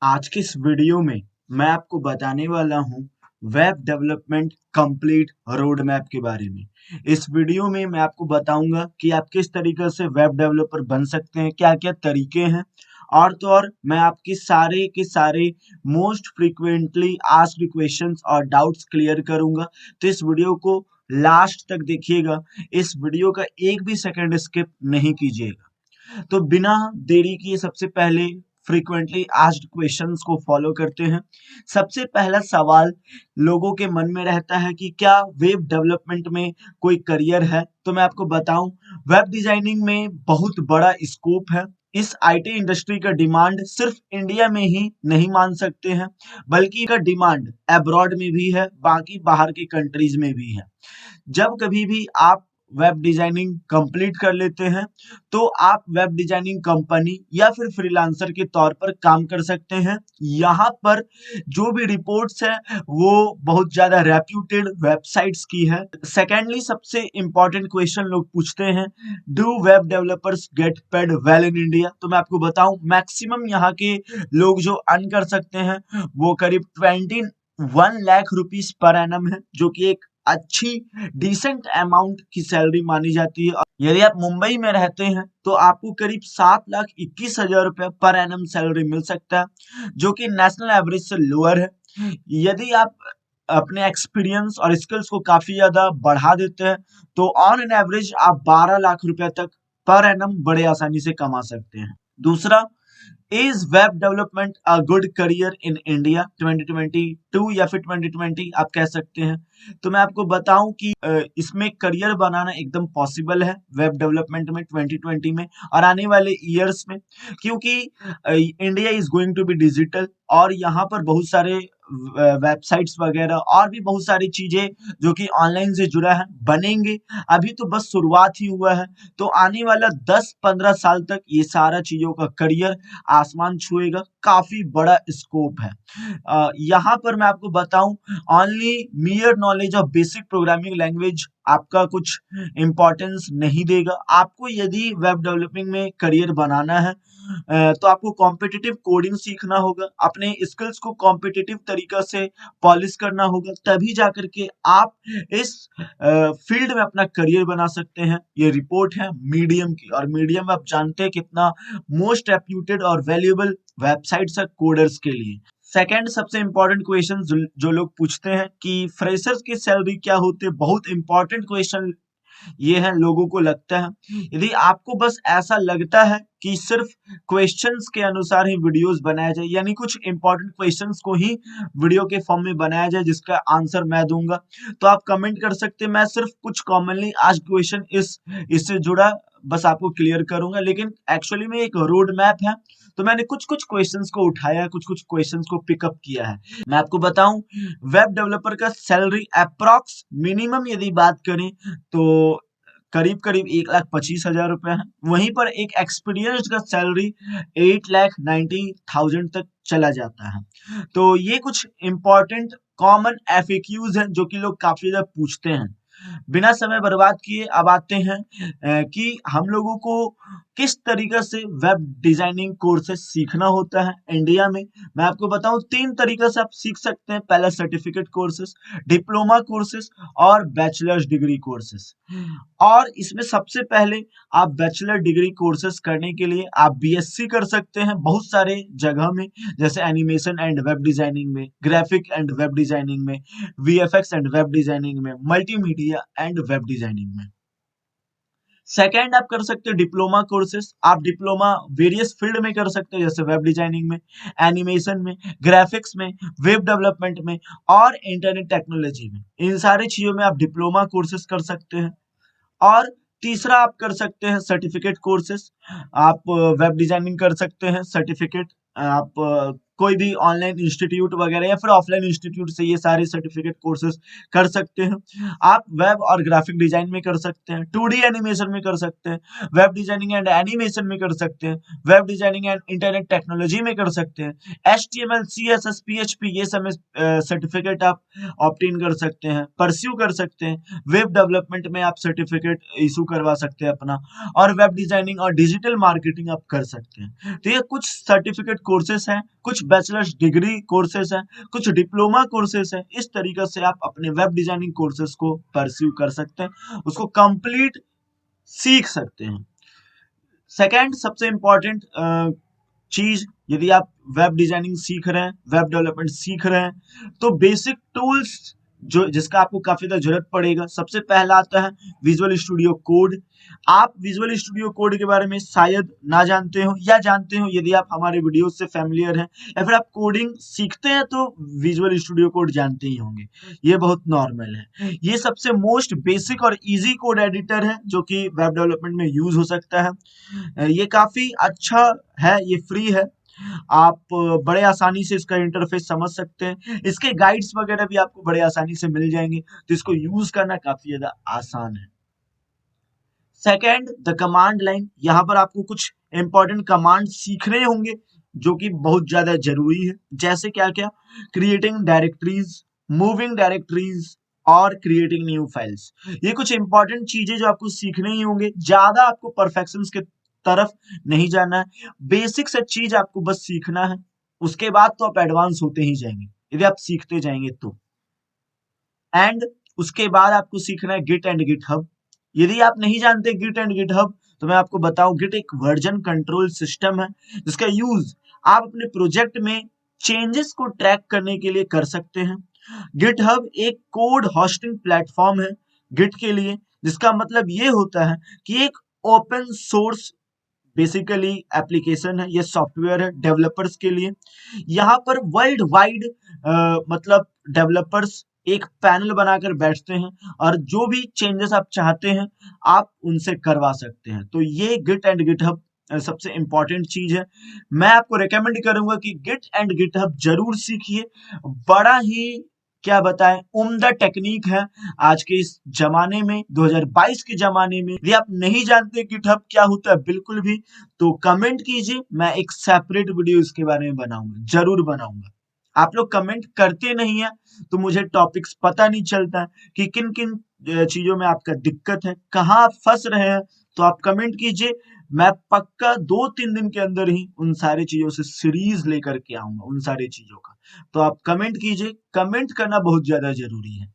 आज के इस वीडियो में मैं आपको बताने वाला हूँ web development complete road map के बारे में। इस वीडियो में मैं आपको बताऊंगा कि आप किस तरीके से वेब डेवलपर बन सकते हैं, क्या क्या तरीके हैं, और तो और मैं आपके सारे के सारे मोस्ट फ्रीक्वेंटली आस्क्ड क्वेश्चंस और डाउट्स क्लियर करूंगा। तो इस वीडियो को लास्ट तक देखिएगा, इस वीडियो का एक भी सेकंड स्किप नहीं कीजिएगा। तो बिना देरी किए सबसे पहले फ्रीक्वेंटली आस्क्ड क्वेश्चंस को फॉलो करते हैं। सबसे पहला सवाल लोगों के मन में रहता है कि क्या वेब डेवलपमेंट में कोई करियर है। तो मैं आपको बताऊं, वेब डिजाइनिंग में बहुत बड़ा स्कोप है। इस आईटी इंडस्ट्री का डिमांड सिर्फ इंडिया में ही नहीं मान सकते हैं, बल्कि का डिमांड अब्रॉड में भी है, बाकी बाहर की कंट्रीज में भी है। जब कभी भी आप वेब डिजाइनिंग कंप्लीट कर लेते हैं तो आप वेब डिजाइनिंग कंपनी या फिर फ्रीलांसर के तौर पर काम कर सकते हैं। यहाँ पर जो भी रिपोर्ट्स है वो बहुत ज्यादा रेप्यूटेड वेबसाइट्स की है। सेकेंडली, सबसे इंपॉर्टेंट क्वेश्चन लोग पूछते हैं, do web developers get paid well in India. तो मैं आपको बताऊं, मैक्सिमम यहाँ के लोग जो अर्न कर सकते हैं वो करीब 21 लाख रुपीस पर एनम है, जो कि एक अच्छी डिसेंट अमाउंट की सैलरी मानी जाती है। और यदि आप मुंबई में रहते हैं तो आपको करीब 7,21,000 रुपए पर एनम सैलरी मिल सकता है, जो कि नेशनल एवरेज से लोअर है। यदि आप अपने एक्सपीरियंस और स्किल्स को काफी ज्यादा बढ़ा देते हैं तो ऑन एन एवरेज आप 12 लाख रुपए तक पर एनम बड़े आसानी से कमा सकते हैं। दूसरा, is web development a good career in India 2022 या फिर 2020 आप कह सकते हैं। तो मैं आपको बताऊं कि इसमें करियर बनाना एकदम पॉसिबल है वेब डेवलपमेंट में 2020 में और आने वाले ईयर्स में, क्योंकि India is going to be digital और यहाँ पर बहुत सारे वेबसाइट्स वगैरह और भी बहुत सारी चीजें जो कि ऑनलाइन से जुड़ा है बनेंगे। अभी तो बस शुरुआत ही हुआ है, तो आने वाला 10-15 साल तक ये सारा चीजों का करियर आसमान छुएगा, काफी बड़ा स्कोप है। यहाँ पर मैं आपको बताऊं, only मियर knowledge of basic programming language आपका कुछ इंपॉर्टेंस नहीं देगा। आपको यदि वेब डेवलपिंग में करियर बनाना है तो आपको कॉम्पिटिटिव कोडिंग सीखना होगा, अपने स्किल्स को कॉम्पिटिटिव तरीका से पॉलिश करना होगा, तभी जाकर के आप इस फील्ड में अपना करियर बना सकते हैं। ये रिपोर्ट है मीडियम की, और मीडियम आप जानते हैं कितना मोस्ट रेप्यूटेड और वैल्यूएबल वेबसाइट्स है कोडर्स के लिए। सेकेंड सबसे इंपॉर्टेंट क्वेश्चन जो लोग पूछते हैं कि फ्रेशर्स की सैलरी क्या होती है, बहुत इंपॉर्टेंट क्वेश्चन ये है। लोगों को लगता है, यदि आपको बस ऐसा लगता है कि सिर्फ क्वेश्चंस के अनुसार ही वीडियोस बनाया जाए, यानी कुछ इंपॉर्टेंट क्वेश्चंस को ही वीडियो के फॉर्म में बनाया जाए जिसका आंसर मैं दूंगा, तो आप कमेंट कर सकते हैं। मैं सिर्फ कुछ कॉमनली आज क्वेश्चन इससे जुड़ा बस आपको क्लियर करूंगा, लेकिन एक्चुअली में एक रोड मैप है, तो मैंने कुछ कुछ क्वेश्चंस को उठाया, कुछ कुछ क्वेश्चंस को पिकअप किया है। मैं आपको बताऊं, वेब डेवलपर का सैलरी अप्रॉक्स मिनिमम यदि बात करें तो करीब करीब 1,25,000 रुपए है। वहीं पर एक एक्सपीरियंस्ड का सैलरी 8,90,000 तक चला जाता है। तो ये कुछ इंपॉर्टेंट कॉमन एफएक्यूज हैं जो कि लोग काफी ज्यादा पूछते हैं। बिना समय बर्बाद किए अब आते हैं कि हम लोगों को किस तरीके से वेब डिजाइनिंग कोर्सेज सीखना होता है इंडिया में। मैं आपको बताऊं, 3 तरीके से आप सीख सकते हैं। पहला सर्टिफिकेट कोर्सेज, डिप्लोमा कोर्सेज और बैचलर्स डिग्री कोर्सेज। और इसमें सबसे पहले आप बैचलर डिग्री कोर्सेज करने के लिए आप बीएससी कर सकते हैं बहुत सारे जगह में, जैसे एनिमेशन एंड वेब डिजाइनिंग में, ग्राफिक एंड वेब डिजाइनिंग में, वीएफएक्स एंड वेब डिजाइनिंग में, मल्टीमीडिया एंड वेब डिजाइनिंग में। सेकेंड, आप कर सकते हो डिप्लोमा कोर्सेज। आप डिप्लोमा वेरियस फील्ड में कर सकते हो, जैसे वेब डिजाइनिंग में, एनिमेशन में, ग्राफिक्स में, वेब डेवलपमेंट में और इंटरनेट टेक्नोलॉजी में। इन सारी चीजों में आप डिप्लोमा कोर्सेज कर सकते हैं। और तीसरा, आप कर सकते हैं सर्टिफिकेट कोर्सेज। आप वेब डिजाइनिंग कर सकते हैं सर्टिफिकेट, आप कोई भी ऑनलाइन इंस्टीट्यूट वगैरह या फिर ऑफलाइन इंस्टीट्यूट से ये सारे सर्टिफिकेट कोर्सेज कर सकते हैं। आप वेब और ग्राफिक डिजाइन में कर सकते हैं, 2D एनिमेशन में कर सकते हैं, वेब डिजाइनिंग एंड एनिमेशन में कर सकते हैं, web designing and internet technology में कर सकते हैं, HTML CSS PHP ये सब में सर्टिफिकेट आप ऑप्टेन कर सकते हैं, परस्यू कर सकते हैं। वेब डेवलपमेंट में आप सर्टिफिकेट इशू करवा सकते हैं अपना, और वेब डिजाइनिंग और डिजिटल मार्केटिंग आप कर सकते हैं। तो ये कुछ सर्टिफिकेट कोर्सेस हैं, कुछ कुछ बैचलर्स डिग्री कोर्सेस हैं, कुछ डिप्लोमा कोर्सेस हैं। इस तरीके से आप अपने वेब डिजाइनिंग कोर्सेस को परस्यू कर सकते हैं, उसको कंप्लीट सीख सकते हैं। सेकेंड सबसे इंपॉर्टेंट चीज, यदि आप वेब डिजाइनिंग सीख रहे हैं, वेब डेवलपमेंट सीख रहे हैं, तो बेसिक टूल्स जो जिसका आपको काफी ज्यादा जरूरत पड़ेगा, सबसे पहला आता है विजुअल स्टूडियो कोड। आप विजुअल स्टूडियो कोड के बारे में शायद ना जानते हो या जानते हो, यदि आप हमारे वीडियो से फैमिलियर हैं या फिर आप कोडिंग सीखते हैं तो विजुअल स्टूडियो कोड जानते ही होंगे, ये बहुत नॉर्मल है। ये सबसे मोस्ट बेसिक और इजी कोड एडिटर है जो कि वेब डेवलपमेंट में यूज हो सकता है। ये काफी अच्छा है, ये फ्री है, आप बड़े आसानी से इसका इंटरफेस समझ सकते हैं, इसके गाइड्स वगैरह भी आपको बड़े आसानी से मिल जाएंगे, तो इसको यूज करना काफी ज्यादा आसान है। Second, the command line. यहाँ पर आपको कुछ इंपॉर्टेंट कमांड सीखने होंगे जो कि बहुत ज्यादा जरूरी है, जैसे क्या क्या, क्रिएटिंग डायरेक्टरीज, मूविंग डायरेक्टरीज और क्रिएटिंग न्यू फाइल्स। ये कुछ इंपॉर्टेंट चीजें जो आपको सीखने ही होंगे, ज्यादा आपको परफेक्शंस के तरफ नहीं जाना है, बेसिक से चीज आपको बस सीखना है, उसके बाद तो आप एडवांस होते ही जाएंगे यदि आप सीखते जाएंगे तो। एंड उसके बाद आपको सीखना है गिट एंड गिट हब। यदि आप नहीं जानते गिट एंड गिट हब, तो मैं आपको बताऊं, गिट एक वर्जन कंट्रोल सिस्टम है जिसका यूज आप अपने प्रोजेक्ट में चेंजेस को ट्रैक करने के लिए कर सकते हैं। गिट हब एक कोड होस्टिंग प्लेटफॉर्म है गिट के लिए, जिसका मतलब ये होता है कि एक ओपन सोर्स बेसिकली एप्लीकेशन है, ये सॉफ्टवेयर है डेवलपर्स के लिए। यहाँ पर वर्ल्ड वाइड मतलब डेवलपर्स एक पैनल बनाकर बैठते हैं और जो भी चेंजेस आप चाहते हैं आप उनसे करवा सकते हैं। तो ये गिट एंड गिटहब सबसे इंपॉर्टेंट चीज है। मैं आपको रेकमेंड करूंगा कि गिट एंड गिटहब जरूर सीखिए, बड़ा ही क्या बताएं उम्दा टेक्निक है आज के इस जमाने में, 2022 के जमाने में। यदि आप नहीं जानते गिटहब क्या होता है बिल्कुल भी, तो कमेंट कीजिए, मैं एक सेपरेट वीडियो इसके बारे में बनाऊंगा, जरूर बनाऊंगा। आप लोग कमेंट करते नहीं है तो मुझे टॉपिक्स पता नहीं चलता है कि किन किन चीजों में आपका दिक्कत है, कहाँ आप फंस रहे हैं, तो आप कमेंट कीजिए, मैं पक्का 2-3 दिन के अंदर ही उन सारी चीजों से सीरीज लेकर के आऊंगा, उन सारी चीजों का। तो आप कमेंट कीजिए, कमेंट करना बहुत ज्यादा जरूरी है।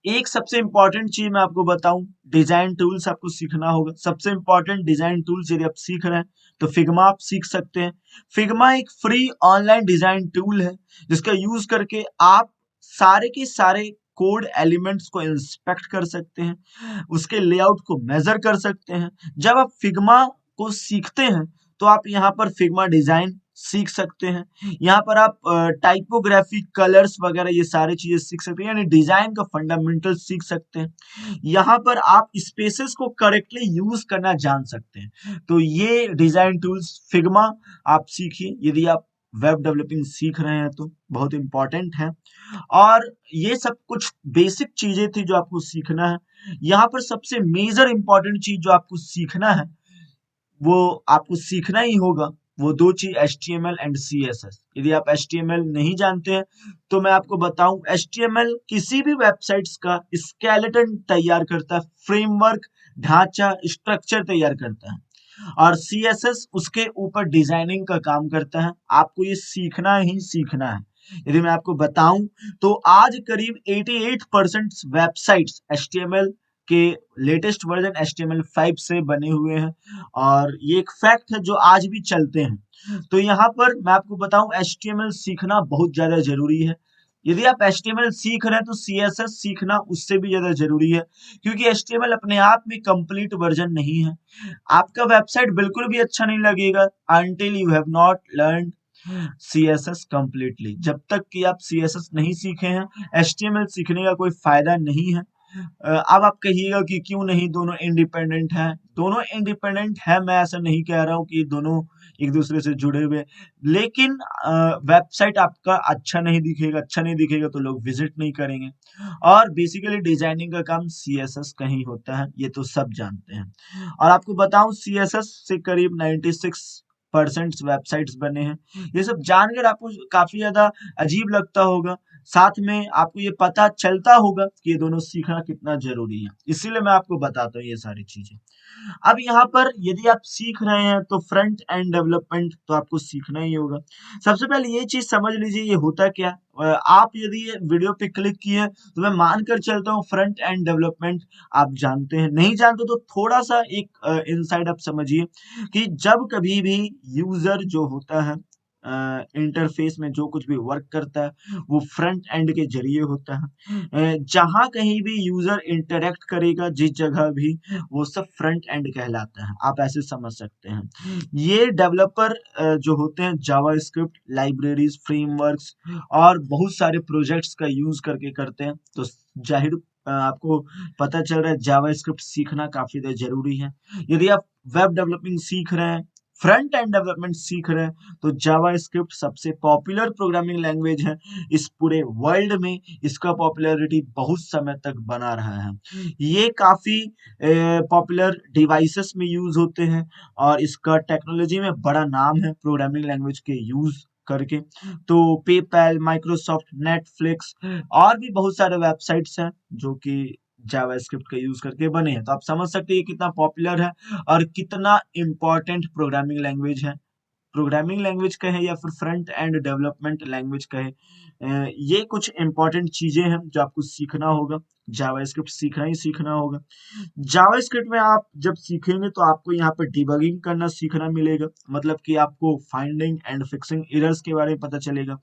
एक सबसे इंपॉर्टेंट चीज मैं आपको बताऊं, डिजाइन टूल्स आपको सीखना होगा। सबसे इंपॉर्टेंट डिजाइन टूल्स यदि आप सीख रहे हैं तो फिग्मा आप सीख सकते हैं। फिग्मा एक फ्री ऑनलाइन डिजाइन टूल है जिसका यूज करके आप सारे के सारे कोड एलिमेंट्स को इंस्पेक्ट कर सकते हैं, उसके लेआउट को मेजर कर सकते हैं। जब आप फिग्मा को सीखते हैं तो आप यहाँ पर फिग्मा डिजाइन सीख सकते हैं, यहाँ पर आप टाइपोग्राफी, कलर्स वगैरह ये सारी चीजें सीख सकते हैं, यानी डिजाइन का फंडामेंटल सीख सकते हैं। यहाँ पर आप स्पेसेस को करेक्टली यूज करना जान सकते हैं। तो ये डिजाइन टूल्स फिग्मा आप सीखिए यदि आप वेब डेवलपिंग सीख रहे हैं तो, बहुत इंपॉर्टेंट है। और ये सब कुछ बेसिक चीजें थी जो आपको सीखना है। यहाँ पर सबसे मेजर इंपॉर्टेंट चीज जो आपको सीखना है, वो आपको सीखना ही होगा, वो दो चीज HTML एंड CSS। यदि आप HTML नहीं जानते हैं तो मैं आपको बताऊं, HTML किसी भी वेबसाइट्स का स्केलेटन तैयार करता है, फ्रेमवर्क, ढांचा, स्ट्रक्चर तैयार करता है, और CSS उसके ऊपर डिजाइनिंग का काम करता है। आपको ये सीखना ही सीखना है। यदि मैं आपको बताऊं तो आज करीब 88% वेबसाइट्स HTML के लेटेस्ट वर्जन HTML5 से बने हुए हैं, और ये एक फैक्ट है जो आज भी चलते हैं। तो यहाँ पर मैं आपको बताऊं, HTML सीखना बहुत ज्यादा जरूरी है। यदि आप HTML सीख रहे हैं तो CSS सीखना उससे भी ज्यादा जरूरी है, क्योंकि HTML अपने आप में कंप्लीट वर्जन नहीं है। आपका वेबसाइट बिल्कुल भी अच्छा नहीं लगेगा until you have not learned CSS completely. जब तक कि आप CSS नहीं सीखे हैं, HTML सीखने का कोई फायदा नहीं है। अब आप कहिएगा कि क्यों नहीं, दोनों इंडिपेंडेंट हैं। दोनों इंडिपेंडेंट है, मैं ऐसा नहीं कह रहा हूं कि दोनों एक दूसरे से जुड़े हुए, लेकिन वेबसाइट आपका अच्छा नहीं दिखेगा, अच्छा नहीं दिखेगा तो लोग विजिट नहीं करेंगे। और बेसिकली डिजाइनिंग का काम CSS का ही होता है, ये तो सब जानते हैं। और आपको बताऊं, CSS से करीब 96% वेबसाइट्स बने हैं। ये सब जानकर आपको काफी ज्यादा अजीब लगता होगा, साथ में आपको ये पता चलता होगा कि ये दोनों सीखना कितना जरूरी है, इसीलिए मैं आपको बताता हूँ ये सारी चीजें। अब यहाँ पर यदि आप सीख रहे हैं तो फ्रंट एंड डेवलपमेंट तो आपको सीखना ही होगा। सबसे पहले ये चीज समझ लीजिए ये होता क्या। आप यदि ये वीडियो पे क्लिक किए तो मैं मानकर चलता हूँ फ्रंट एंड डेवलपमेंट आप जानते हैं, नहीं जानते तो थोड़ा सा एक इनसाइड आप समझिए कि जब कभी भी यूजर जो होता है इंटरफेस में जो कुछ भी वर्क करता है वो फ्रंट एंड के जरिए होता है। जहां कहीं भी यूजर इंटरेक्ट करेगा जिस जगह भी, वो सब फ्रंट एंड कहलाता है, आप ऐसे समझ सकते हैं। ये डेवलपर जो होते हैं जावा स्क्रिप्ट लाइब्रेरीज फ्रेमवर्क्स और बहुत सारे प्रोजेक्ट्स का यूज करके करते हैं। तो जाहिर आपको पता चल रहा है जावा स्क्रिप्ट सीखना काफी ज्यादा जरूरी है। यदि आप वेब डेवलपिंग सीख रहे हैं, फ्रंट एंड डेवलपमेंट सीख रहे हैं, तो जावा स्क्रिप्ट सबसे पॉपुलर प्रोग्रामिंग लैंग्वेज है इस पूरे वर्ल्ड में। इसका पॉपुलैरिटी बहुत समय तक बना रहा है। ये काफी पॉपुलर डिवाइसेस में यूज होते हैं और इसका टेक्नोलॉजी में बड़ा नाम है प्रोग्रामिंग लैंग्वेज के यूज करके। तो पेपैल, माइक्रोसॉफ्ट, नेटफ्लिक्स और भी बहुत सारे वेबसाइट्स हैं जो कि जावास्क्रिप्ट का यूज करके बने हैं। तो आप समझ सकते हैं ये कितना पॉपुलर है और कितना इंपॉर्टेंट प्रोग्रामिंग लैंग्वेज है। प्रोग्रामिंग लैंग्वेज कहे या फिर फ्रंट एंड डेवलपमेंट लैंग्वेज कहे, ये कुछ इंपॉर्टेंट चीजें हैं जो आपको सीखना होगा। जावास्क्रिप्ट सीखना ही सीखना होगा। जावास्क्रिप्ट में आप जब सीखेंगे तो आपको यहाँ पर डिबगिंग करना सीखना मिलेगा, मतलब कि आपको फाइंडिंग एंड फिक्सिंग एरर्स के बारे में पता चलेगा।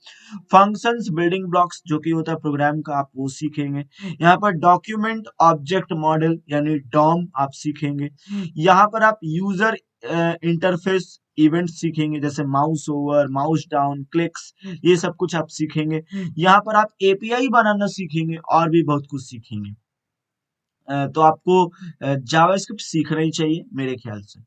फंक्शंस, बिल्डिंग ब्लॉक्स जो कि होता है प्रोग्राम का, आप वो सीखेंगे। यहाँ पर डॉक्यूमेंट ऑब्जेक्ट मॉडल यानी डॉम आप सीखेंगे। यहाँ पर आप यूजर इंटरफेस इवेंट सीखेंगे, जैसे mouse over, mouse down, clicks, ये सब कुछ आप सीखेंगे। यहाँ पर आप एपीआई बनाना सीखेंगे और भी बहुत कुछ सीखेंगे। तो आपको जावास्क्रिप्ट सीखना ही चाहिए मेरे ख्याल से।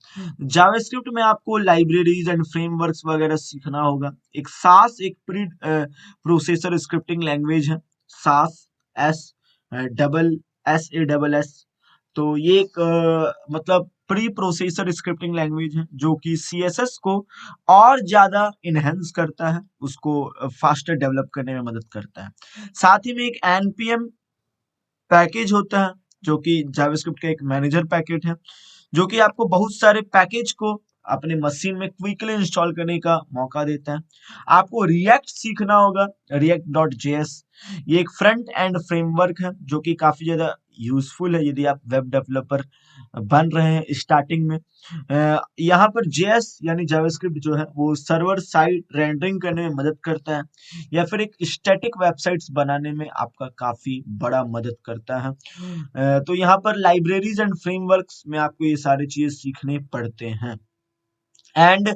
जावास्क्रिप्ट में आपको लाइब्रेरीज एंड फ्रेमवर्क्स वगैरह सीखना होगा। एक सास एक प्री प्रोसेसर स्क्रिप्टिंग लैंग्वेज है, सास, S double S A double S. तो ये एक मतलब प्री प्रोसेसर स्क्रिप्टिंग लैंग्वेज है जो कि सीएसएस को और ज्यादा इनहेंस करता है, उसको फास्टर डेवलप करने में मदद करता है। साथ ही में एक एनपीएम पैकेज होता है जो कि जावास्क्रिप्ट का एक मैनेजर पैकेज है, जो कि आपको बहुत सारे पैकेज को अपने मशीन में क्विकली इंस्टॉल करने का मौका देता है। आपको रिएक्ट सीखना होगा, रिएक्ट डॉट जेएस। ये एक फ्रंट एंड फ्रेमवर्क है जो कि काफी ज्यादा यूजफुल है यदि आप वेब डेवलपर बन रहे हैं स्टार्टिंग में। यहाँ पर जेएस यानी जावास्क्रिप्ट जो है वो सर्वर साइड रेंडरिंग करने में मदद करता है या फिर एक स्टैटिक वेबसाइट्स बनाने में आपका काफी बड़ा मदद करता है। तो यहाँ पर लाइब्रेरीज एंड फ्रेमवर्क्स में आपको ये सारी चीजें सीखने पड़ते हैं। एंड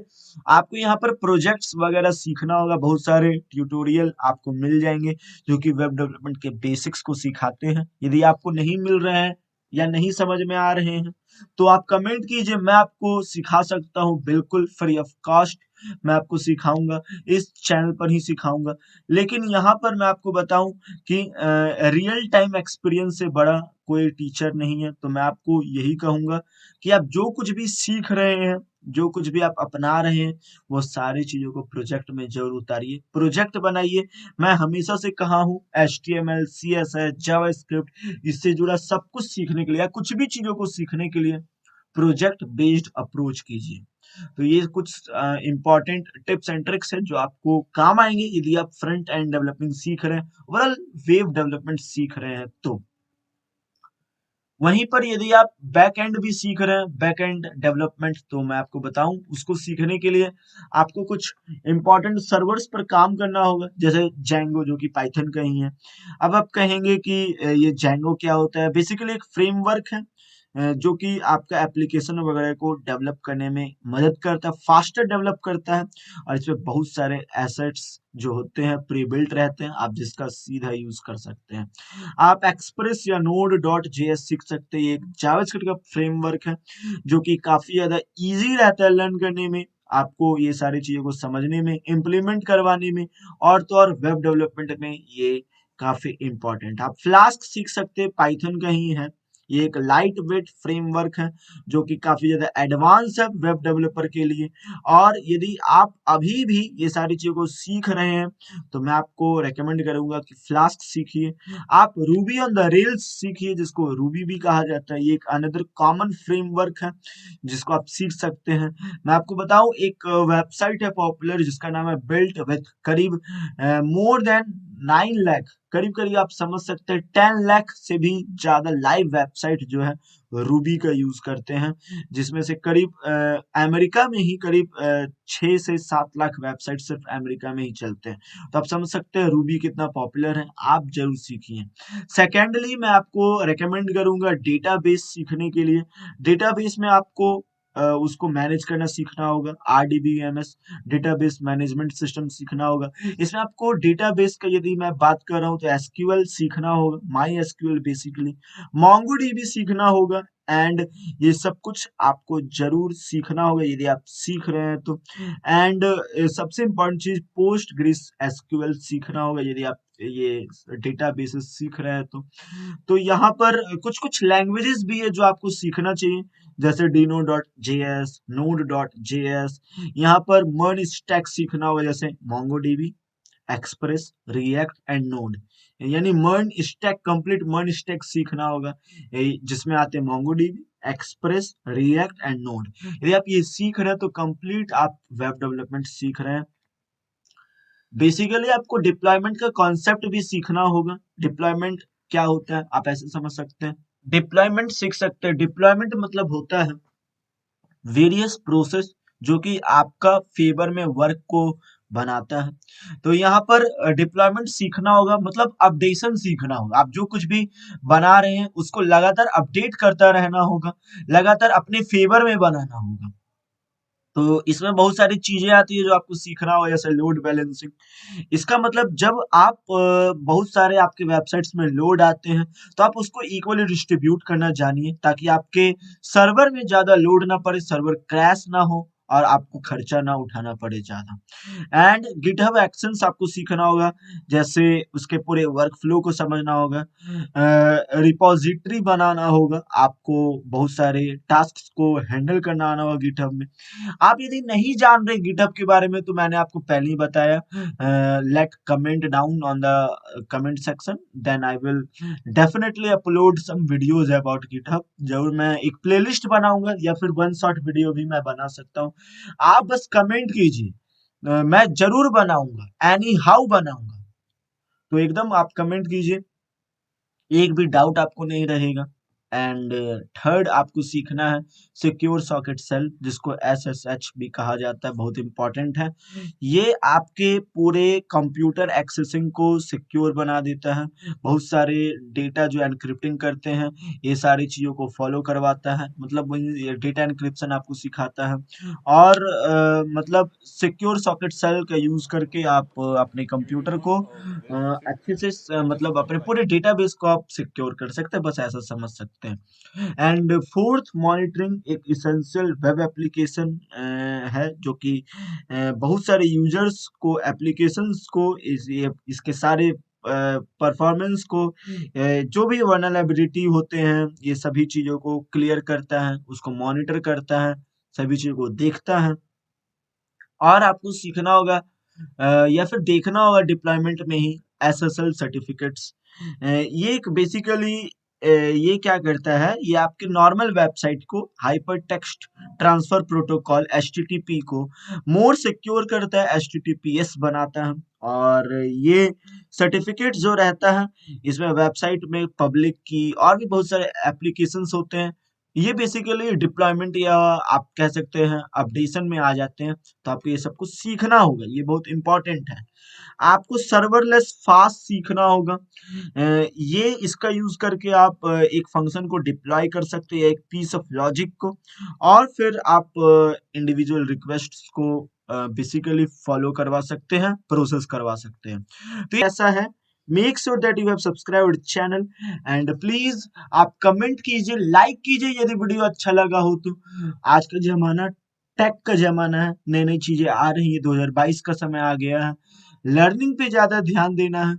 आपको यहाँ पर प्रोजेक्ट्स वगैरह सीखना होगा, बहुत सारे ट्यूटोरियल आपको मिल जाएंगे जो कि वेब डेवलपमेंट के बेसिक्स को सिखाते हैं। यदि आपको नहीं मिल रहे हैं या नहीं समझ में आ रहे हैं तो आप कमेंट कीजिए, मैं आपको सिखा सकता हूँ बिल्कुल फ्री ऑफ कॉस्ट। मैं आपको सिखाऊंगा, इस चैनल पर ही सिखाऊंगा। लेकिन यहाँ पर मैं आपको बताऊं कि रियल टाइम एक्सपीरियंस से बड़ा कोई टीचर नहीं है। तो मैं आपको यही कहूंगा कि आप जो कुछ भी सीख रहे हैं, जो कुछ भी आप अपना रहे हैं, वो सारी चीजों को प्रोजेक्ट में जरूर उतारिए, प्रोजेक्ट बनाइए। मैं हमेशा से कहा हूँ HTML, CSS, जावास्क्रिप्ट, इससे जुड़ा सब कुछ सीखने के लिए या कुछ भी चीजों को सीखने के लिए प्रोजेक्ट बेस्ड अप्रोच कीजिए। तो ये कुछ इंपॉर्टेंट टिप्स एंड ट्रिक्स है जो आपको काम आएंगे यदि आप फ्रंट एंड डेवलपिंग सीख रहे हैं, ओवरऑल वेब डेवलपमेंट सीख रहे हैं। तो वहीं पर यदि आप बैक एंड भी सीख रहे हैं, बैक एंड डेवलपमेंट, तो मैं आपको बताऊं उसको सीखने के लिए आपको कुछ इंपॉर्टेंट सर्वर्स पर काम करना होगा, जैसे जैंगो जो कि पाइथन का ही है। अब आप कहेंगे कि ये जैंगो क्या होता है। बेसिकली एक फ्रेमवर्क है जो कि आपका एप्लीकेशन वगैरह को डेवलप करने में मदद करता है, फास्टर डेवलप करता है। और इसमें बहुत सारे एसेट्स जो होते हैं प्री बिल्ट रहते हैं, आप जिसका सीधा यूज कर सकते हैं। आप एक्सप्रेस या नोड डॉट जेएस सीख सकते हैं। ये एक जावास्क्रिप्ट का फ्रेमवर्क है जो कि काफी ज्यादा इजी रहता है लर्न करने में, आपको ये सारी चीजों को समझने में, इम्प्लीमेंट करवाने में, और तो और वेब डेवलपमेंट में ये काफी इंपॉर्टेंट। आप फ्लास्क सीख सकते हैं, पाइथन का ही है। ये एक लाइट वेट फ्रेमवर्क है जो कि काफी ज्यादा एडवांस है वेब डेवलपर के लिए। और यदि आप अभी भी ये सारी चीजों को सीख रहे हैं तो मैं आपको रेकमेंड करूंगा कि फ्लास्क सीखिए, आप रूबी ऑन द रेल्स सीखिए जिसको रूबी भी कहा जाता है। ये एक अनदर कॉमन फ्रेमवर्क है जिसको आप सीख सकते हैं। मैं आपको बताऊं एक वेबसाइट है पॉपुलर जिसका नाम है बिल्ट विथ, करीब मोर देन 9 लाख, करीब करीब आप समझ सकते हैं 10 लाख से भी ज्यादा लाइव वेबसाइट जो है रूबी का यूज करते हैं, जिसमें से करीब अमेरिका में ही करीब 6 से 7 लाख वेबसाइट सिर्फ अमेरिका में ही चलते हैं। तो आप समझ सकते हैं रूबी कितना पॉपुलर है, आप जरूर सीखिए। सेकेंडली मैं आपको रेकमेंड करूंगा डेटाबेस सीखने के लिए। डेटाबेस में आपको उसको मैनेज करना सीखना होगा, RDBMS डेटाबेस मैनेजमेंट सिस्टम सीखना होगा। इसमें आपको डेटाबेस का यदि मैं बात कर रहा हूँ तो एसक्यूएल सीखना होगा, माई एसक्यूएल बेसिकली, मोंगोडीबी सीखना होगा। एंड ये सब कुछ आपको जरूर सीखना होगा यदि आप सीख रहे हैं तो। एंड सबसे इम्पोर्टेंट चीज पोस्ट ग्रिस एसक्यूएल सीखना होगा यदि आप ये डेटाबेसेस सीख रहे हैं तो यहाँ पर कुछ कुछ लैंग्वेजेस भी है जो आपको सीखना चाहिए, जैसे dino.js, node.js। यहाँ पर मर्न स्टैक सीखना होगा जैसे MongoDB, express, react and node, यानी MERN stack, complete MERN stack सीखना होगा जिसमें आते हैं MongoDB, express, react and node. यदि आप ये सीख रहे हैं तो कंप्लीट आप वेब डेवलपमेंट सीख रहे हैं। बेसिकली आपको डिप्लॉयमेंट का कॉन्सेप्ट भी सीखना होगा। डिप्लॉयमेंट क्या होता है आप ऐसे समझ सकते हैं, डिप्लॉयमेंट सीख सकते हैं। डिप्लॉयमेंट मतलब होता है वेरियस प्रोसेस जो कि आपका फेवर में वर्क को बनाता है। तो यहाँ पर डिप्लॉयमेंट सीखना होगा मतलब अपडेशन सीखना होगा। आप जो कुछ भी बना रहे हैं उसको लगातार अपडेट करता रहना होगा, लगातार अपने फेवर में बनाना होगा। तो इसमें बहुत सारी चीजें आती है जो आपको सीखना होगा, जैसे लोड बैलेंसिंग। इसका मतलब जब आप बहुत सारे आपके वेबसाइट्स में लोड आते हैं तो आप उसको इक्वली डिस्ट्रीब्यूट करना जानिए ताकि आपके सर्वर में ज्यादा लोड ना पड़े, सर्वर क्रैश ना हो और आपको खर्चा ना उठाना पड़े ज्यादा। एंड गिटहब एक्शंस आपको सीखना होगा, जैसे उसके पूरे वर्क फ्लो को समझना होगा, रिपोजिटरी बनाना होगा, आपको बहुत सारे टास्क को हैंडल करना आना होगा गिटहब में। आप यदि नहीं जान रहे गिटहब के बारे में तो मैंने आपको पहले ही बताया, let comment down on the comment section, then I will definitely upload some videos about GitHub. जरूर मैं एक प्लेलिस्ट बनाऊंगा या फिर वन शॉट वीडियो भी मैं बना सकता हूँ, आप बस कमेंट कीजिए, मैं जरूर बनाऊंगा, एनी हाउ बनाऊंगा। तो एकदम आप कमेंट कीजिए, एक भी डाउट आपको नहीं रहेगा। एंड थर्ड आपको सीखना है सिक्योर सॉकेट सेल, जिसको SSH भी कहा जाता है, बहुत इंपॉर्टेंट है। ये आपके पूरे कंप्यूटर एक्सेसिंग को सिक्योर बना देता है, बहुत सारे डेटा जो एनक्रिप्टिंग करते हैं ये सारी चीजों को फॉलो करवाता है, मतलब डेटा एनक्रिप्शन आपको सिखाता है। और मतलब सिक्योर सॉकेट सेल का यूज करके आप अपने कंप्यूटर को अच्छे से मतलब अपने पूरे डेटाबेस को आप सिक्योर कर सकते हैं, बस ऐसा समझ सकते हैं। एंड फोर्थ, मॉनिटरिंग एक इसेंशियल वेब एप्लीकेशन है जो कि बहुत सारे यूजर्स को, एप्लीकेशंस को इसके सारे परफॉर्मेंस को, जो भी वल्नरेबिलिटी होते हैं ये सभी चीजों को क्लियर करता है, उसको मॉनिटर करता है, सभी चीजों को देखता है। और आपको सीखना होगा या फिर देखना होगा डिप्लॉयमेंट में ही SSL सर्टिफिकेट्स। ये एक बेसिकली ये क्या करता है, ये आपके नॉर्मल वेबसाइट को hyper text transfer protocol HTTP को मोर सिक्योर करता है, HTTPS बनाता है। और ये सर्टिफिकेट जो रहता है इसमें वेबसाइट में पब्लिक की और भी बहुत सारे एप्लीकेशंस होते हैं, ये बेसिकली डिप्लॉयमेंट या आप कह सकते हैं अपडेशन में आ जाते हैं। तो आपको ये सब कुछ सीखना होगा, ये बहुत इंपॉर्टेंट है। आपको सर्वरलेस फास्ट सीखना होगा, ये इसका यूज करके आप एक फंक्शन को डिप्लॉय कर सकते हैं, एक पीस ऑफ लॉजिक को, और फिर आप इंडिविजुअल रिक्वेस्ट को बेसिकली फॉलो करवा सकते हैं, प्रोसेस करवा सकते हैं। तो ये ऐसा है, make sure that you have subscribed channel and please आप कमेंट कीजिए, लाइक कीजिए यदि वीडियो अच्छा लगा हो तो। आज का जमाना टेक का जमाना है, नई नई चीजें आ रही है, 2022 का समय आ गया है, लर्निंग पे ज्यादा ध्यान देना है।